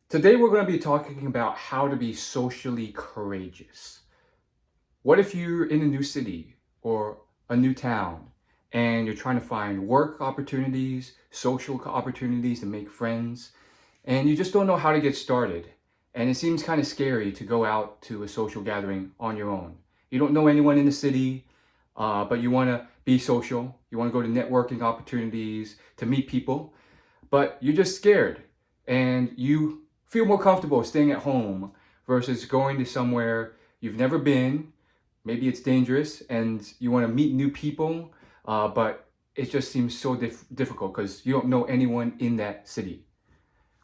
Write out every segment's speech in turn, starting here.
Today, we're going to be talking about how to be socially courageous. What if you're in a new city or a new town and you're trying to find work opportunities, social opportunities to make friends, and you just don't know how to get started? And it seems kind of scary to go out to a social gathering on your own. You don't know anyone in the city, but you want to be social. You want to go to networking opportunities to meet people, but you're just scared and you feel more comfortable staying at home versus going to somewhere you've never been. Maybe it's dangerous and you want to meet new people, but it just seems so difficult because you don't know anyone in that city.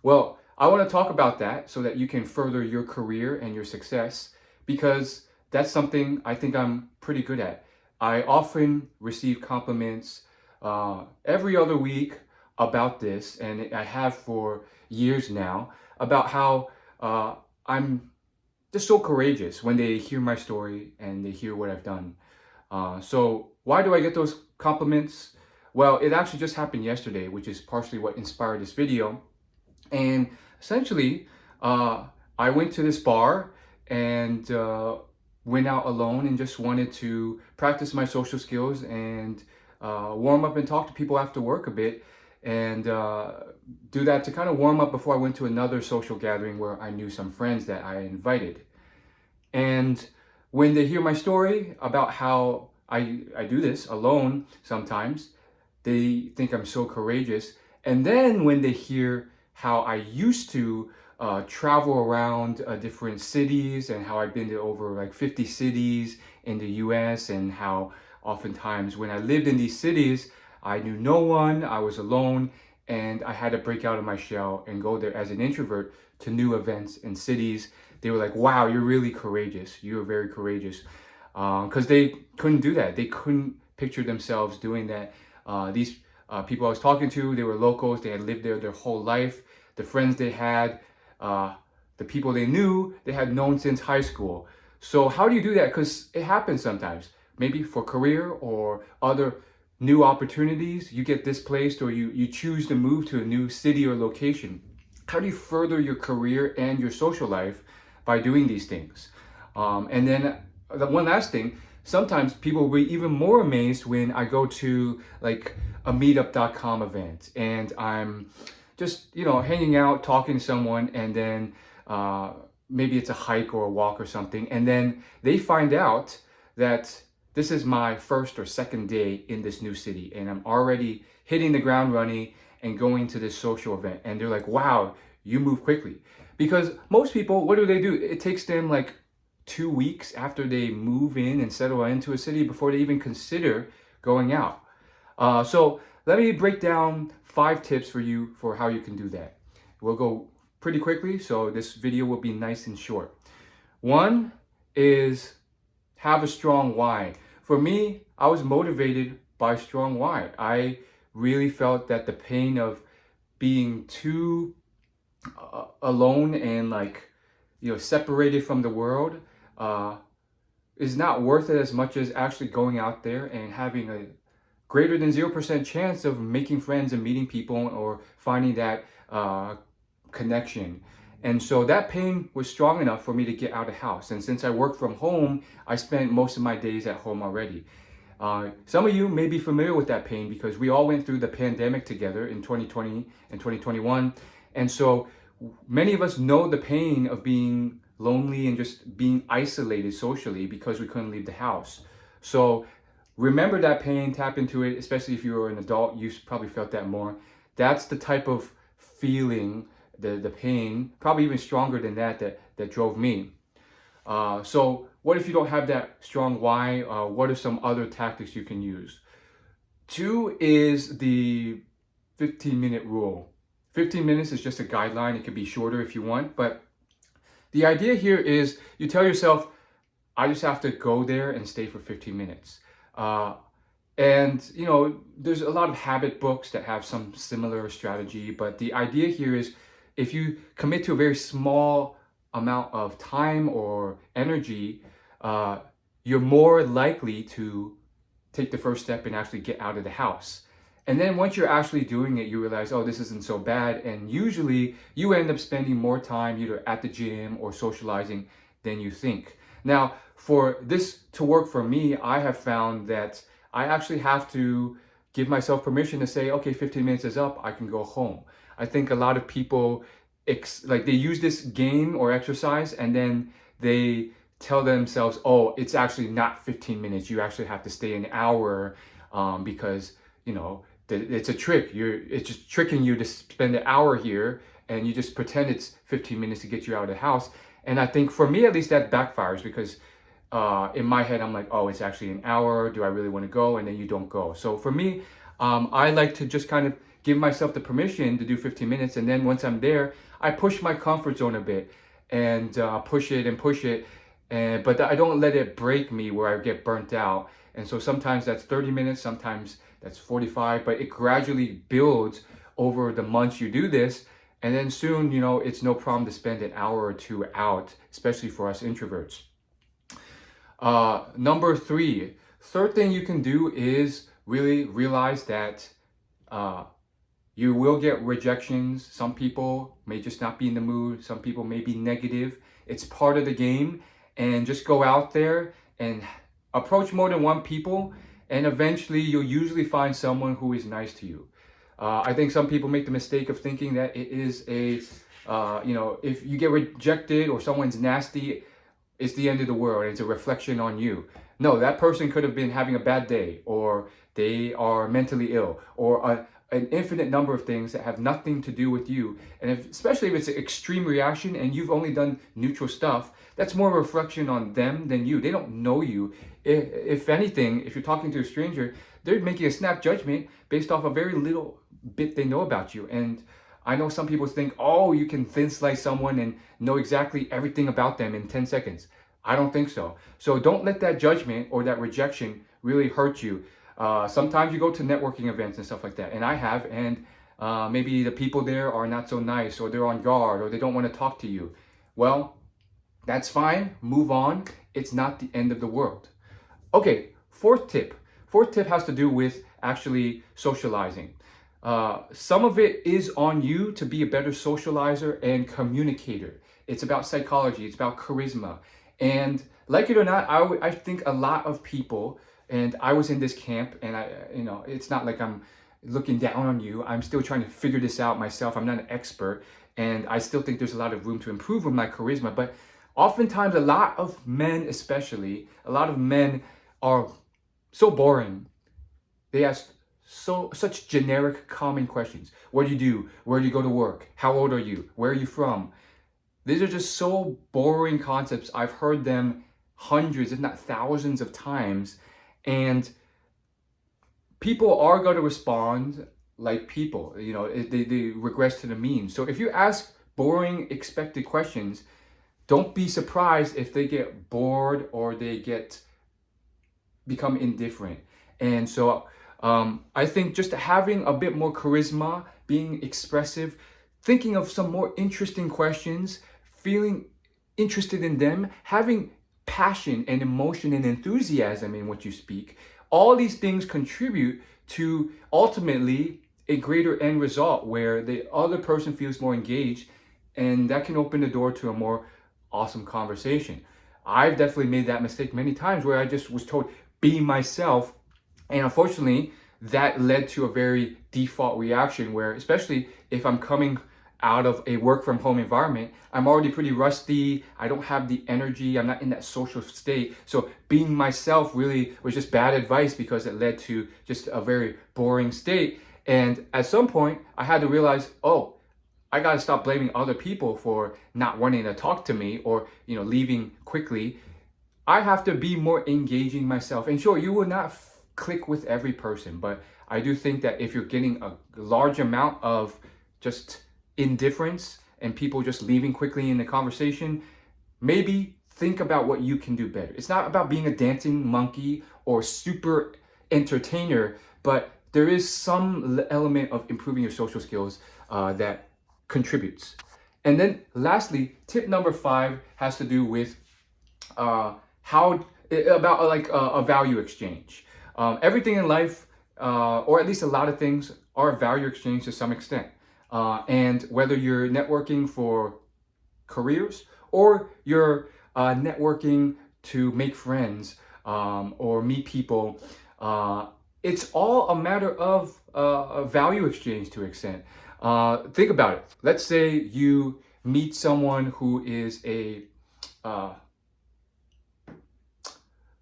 Well, I want to talk about that so that you can further your career and your success because that's something I think I'm pretty good at. I often receive compliments every other week about this, and I have for years now, about how I'm just so courageous when they hear my story and they hear what I've done. So, why do I get those compliments? Well, it actually just happened yesterday, which is partially what inspired this video. And essentially, I went to this bar and went out alone and just wanted to practice my social skills and warm up and talk to people after work a bit and do that to kind of warm up before I went to another social gathering where I knew some friends that I invited. And when they hear my story about how I do this alone sometimes, they think I'm so courageous. And then when they hear how I used to travel around different cities and how I've been to over like 50 cities in the US, and how oftentimes when I lived in these cities, I knew no one, I was alone, and I had to break out of my shell and go there as an introvert to new events and cities. They were like, wow, you're really courageous. You're very courageous. Because they couldn't do that. They couldn't picture themselves doing that. These people I was talking to, they were locals. They had lived there their whole life. The friends they had, the people they knew, they had known since high school. So how do you do that? Because it happens sometimes. Maybe for career or other new opportunities, you get displaced or you choose to move to a new city or location. How do you further your career and your social life by doing these things? And then the one last thing, sometimes people will be even more amazed when I go to like a meetup.com event and I'm just, hanging out, talking to someone, and then maybe it's a hike or a walk or something. And then they find out that this is my first or second day in this new city and I'm already hitting the ground running and going to this social event. And they're like, wow, you move quickly. Because most people, what do? It takes them like 2 weeks after they move in and settle into a city before they even consider going out. So let me break down 5 tips for you for how you can do that. We'll go pretty quickly, so this video will be nice and short. One is have a strong why. For me, I was motivated by strong why. I really felt that the pain of being too alone and like separated from the world uh, is not worth it as much as actually going out there and having a greater than 0% chance of making friends and meeting people or finding that connection. And so that pain was strong enough for me to get out of the house. And since I work from home, I spent most of my days at home already. Some of you may be familiar with that pain because we all went through the pandemic together in 2020 and 2021. And so many of us know the pain of being lonely and just being isolated socially because we couldn't leave the house. So remember that pain, tap into it, especially if you're an adult, you probably felt that more. That's the type of feeling, the pain, probably even stronger than that drove me. So what if you don't have that strong why? What are some other tactics you can use? Two is the 15-minute rule. 15 minutes is just a guideline. It could be shorter if you want, but the idea here is you tell yourself, I just have to go there and stay for 15 minutes. And there's a lot of habit books that have some similar strategy, but the idea here is if you commit to a very small amount of time or energy, you're more likely to take the first step and actually get out of the house. And then once you're actually doing it, you realize, oh, this isn't so bad. And usually you end up spending more time either at the gym or socializing than you think. Now, for this to work for me, I have found that I actually have to give myself permission to say, okay, 15 minutes is up, I can go home. I think a lot of people, like they use this game or exercise and then they tell themselves, oh, it's actually not 15 minutes. You actually have to stay an hour because, you know, it's a trick. It's just tricking you to spend an hour here and you just pretend it's 15 minutes to get you out of the house. And I think for me, at least, that backfires because in my head, I'm like, oh, it's actually an hour. Do I really want to go? And then you don't go. So for me, I like to just kind of give myself the permission to do 15 minutes. And then once I'm there, I push my comfort zone a bit and push it and push it. But I don't let it break me where I get burnt out. And so sometimes that's 30 minutes, sometimes that's 45, but it gradually builds over the months you do this. And then soon, you know, it's no problem to spend an hour or two out, especially for us introverts. Number three, third thing you can do is really realize that you will get rejections. Some people may just not be in the mood. Some people may be negative. It's part of the game. And just go out there and approach more than one people. And eventually you'll usually find someone who is nice to you. I think some people make the mistake of thinking that it is if you get rejected or someone's nasty, it's the end of the world. It's a reflection on you. No, that person could have been having a bad day, or they are mentally ill, or an infinite number of things that have nothing to do with you. And especially if it's an extreme reaction and you've only done neutral stuff, that's more a reflection on them than you. They don't know you. If anything, if you're talking to a stranger, they're making a snap judgment based off a very little bit they know about you. And I know some people think, oh, you can thin slice someone and know exactly everything about them in 10 seconds. I don't think so. So don't let that judgment or that rejection really hurt you. Sometimes you go to networking events and stuff like that, and I have, and maybe the people there are not so nice, or they're on guard, or they don't want to talk to you. Well, that's fine. Move on. It's not the end of the world. Okay, fourth tip. Fourth tip has to do with actually socializing. Some of it is on you to be a better socializer and communicator. It's about psychology. It's about charisma. And like it or not, I think a lot of people, and I was in this camp, and it's not like I'm looking down on you. I'm still trying to figure this out myself. I'm not an expert, and I still think there's a lot of room to improve with my charisma. But oftentimes, a lot of men, especially, a lot of men are so boring. They ask such generic, common questions. What do you do? Where do you go to work? How old are you? Where are you from? These are just so boring concepts. I've heard them hundreds, if not thousands of times. And people are going to respond like people. You know, they regress to the mean. So if you ask boring, expected questions, don't be surprised if they get bored or they become indifferent. And so I think just having a bit more charisma, being expressive, thinking of some more interesting questions, feeling interested in them, having passion and emotion and enthusiasm in what you speak, all these things contribute to ultimately a greater end result where the other person feels more engaged, and that can open the door to a more awesome conversation. I've definitely made that mistake many times where I just was told, be myself. And unfortunately, that led to a very default reaction where, especially if I'm coming out of a work from home environment, I'm already pretty rusty. I don't have the energy. I'm not in that social state. So being myself really was just bad advice because it led to just a very boring state. And at some point, I had to realize, oh, I got to stop blaming other people for not wanting to talk to me or, leaving quickly. I have to be more engaging myself. And sure, you will not click with every person, but I do think that if you're getting a large amount of just indifference and people just leaving quickly in the conversation, maybe think about what you can do better. It's not about being a dancing monkey or super entertainer, but there is some element of improving your social skills that contributes. And then lastly, tip number 5 has to do with a value exchange. Everything in life or at least a lot of things, are a value exchange to some extent. And whether you're networking for careers or you're networking to make friends or meet people, it's all a matter of a value exchange to an extent. Think about it. Let's say you meet someone who is uh,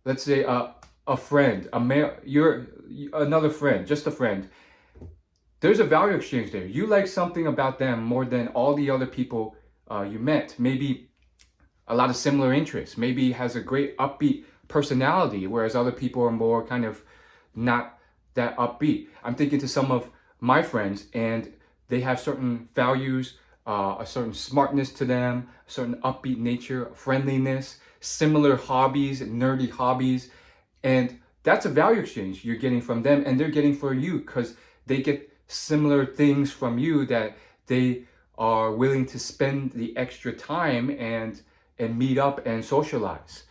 let's say a friend, a male, you're another friend, just a friend. There's a value exchange there. You like something about them more than all the other people you met. Maybe a lot of similar interests. Maybe has a great upbeat personality, whereas other people are more kind of not that upbeat. I'm thinking to some of my friends, and they have certain values, a certain smartness to them, a certain upbeat nature, friendliness, similar hobbies, nerdy hobbies, and that's a value exchange you're getting from them, and they're getting for you because they get similar things from you that they are willing to spend the extra time and meet up and socialize.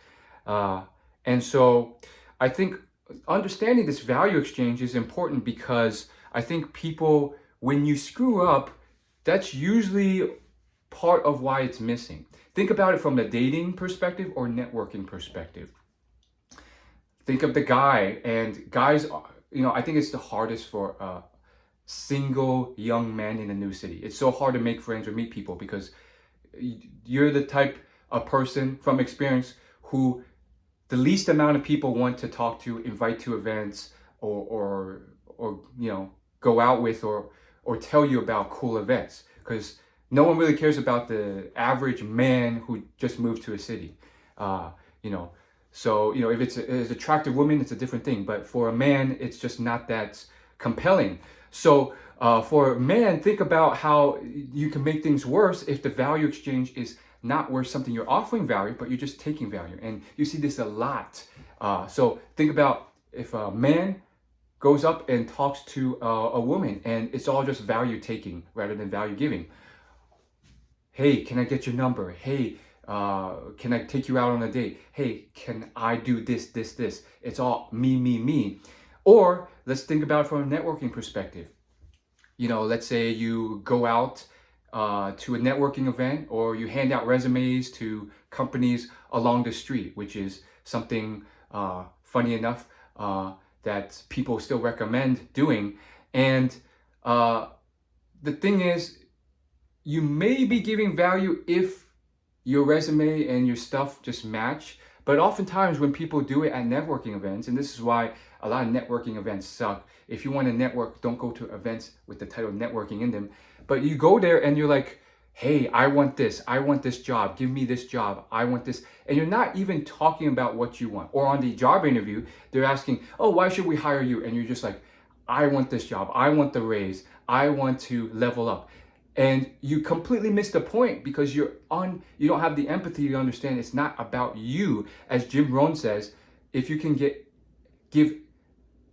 Uh, and so I think understanding this value exchange is important because I think people, when you screw up, that's usually part of why it's missing. Think about it from a dating perspective or networking perspective. Think of the guy, and guys, I think it's the hardest for single young men in a new city. It's so hard to make friends or meet people because you're the type of person from experience who the least amount of people want to talk to, invite to events, or go out with, or tell you about cool events, because no one really cares about the average man who just moved to a city. You know, so if it's an attractive woman, it's a different thing. But for a man, it's just not that compelling. So for a man, think about how you can make things worse if the value exchange is not where something you're offering value, but you're just taking value. And you see this a lot. So think about if a man goes up and talks to a woman and it's all just value taking rather than value giving. Hey, can I get your number? Hey, can I take you out on a date? Hey, can I do this, this, this? It's all me, me, me. Or let's think about it from a networking perspective. Let's say you go out to a networking event, or you hand out resumes to companies along the street, which is something funny enough that people still recommend doing. And the thing is, you may be giving value if your resume and your stuff just match. But oftentimes when people do it at networking events, and this is why a lot of networking events suck. If you want to network, don't go to events with the title networking in them. But you go there and you're like, hey, I want this job, give me this job, I want this. And you're not even talking about what you want. Or on the job interview, they're asking, oh, why should we hire you? And you're just like, I want this job, I want the raise, I want to level up. And you completely miss the point because you don't have the empathy to understand it's not about you. As Jim Rohn says, if you can give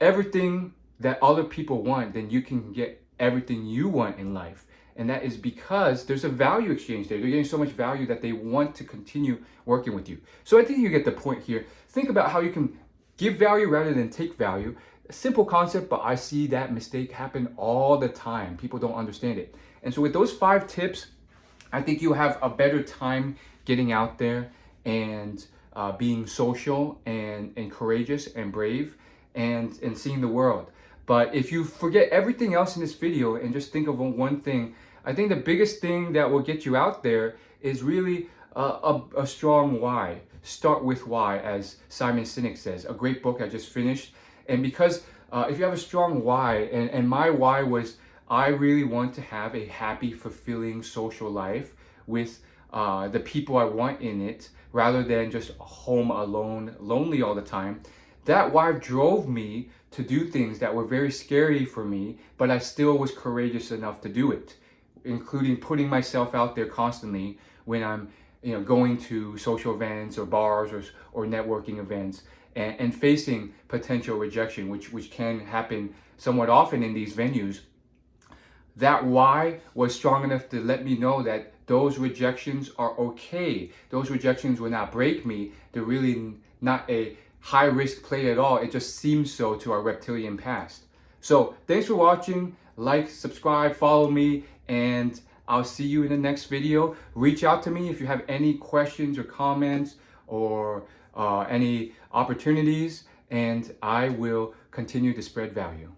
everything that other people want, then you can get everything you want in life. And that is because there's a value exchange there. They're getting so much value that they want to continue working with you. So I think you get the point here. Think about how you can give value rather than take value. A simple concept, but I see that mistake happen all the time. People don't understand it. And so with those 5 tips, I think you have a better time getting out there and being social and courageous and brave and seeing the world. But if you forget everything else in this video and just think of one thing, I think the biggest thing that will get you out there is really a strong why. Start with why, as Simon Sinek says, a great book I just finished. And because if you have a strong why, and my why was, I really want to have a happy, fulfilling social life with the people I want in it, rather than just home alone, lonely all the time. That why drove me to do things that were very scary for me, but I still was courageous enough to do it, including putting myself out there constantly when I'm going to social events or bars or networking events, and facing potential rejection, which can happen somewhat often in these venues. That why was strong enough to let me know that those rejections are okay. Those rejections will not break me. They're really not a high risk play at all. It just seems so to our reptilian past. So thanks for watching. Like, subscribe, follow me, and I'll see you in the next video. Reach out to me if you have any questions or comments or any opportunities, and I will continue to spread value.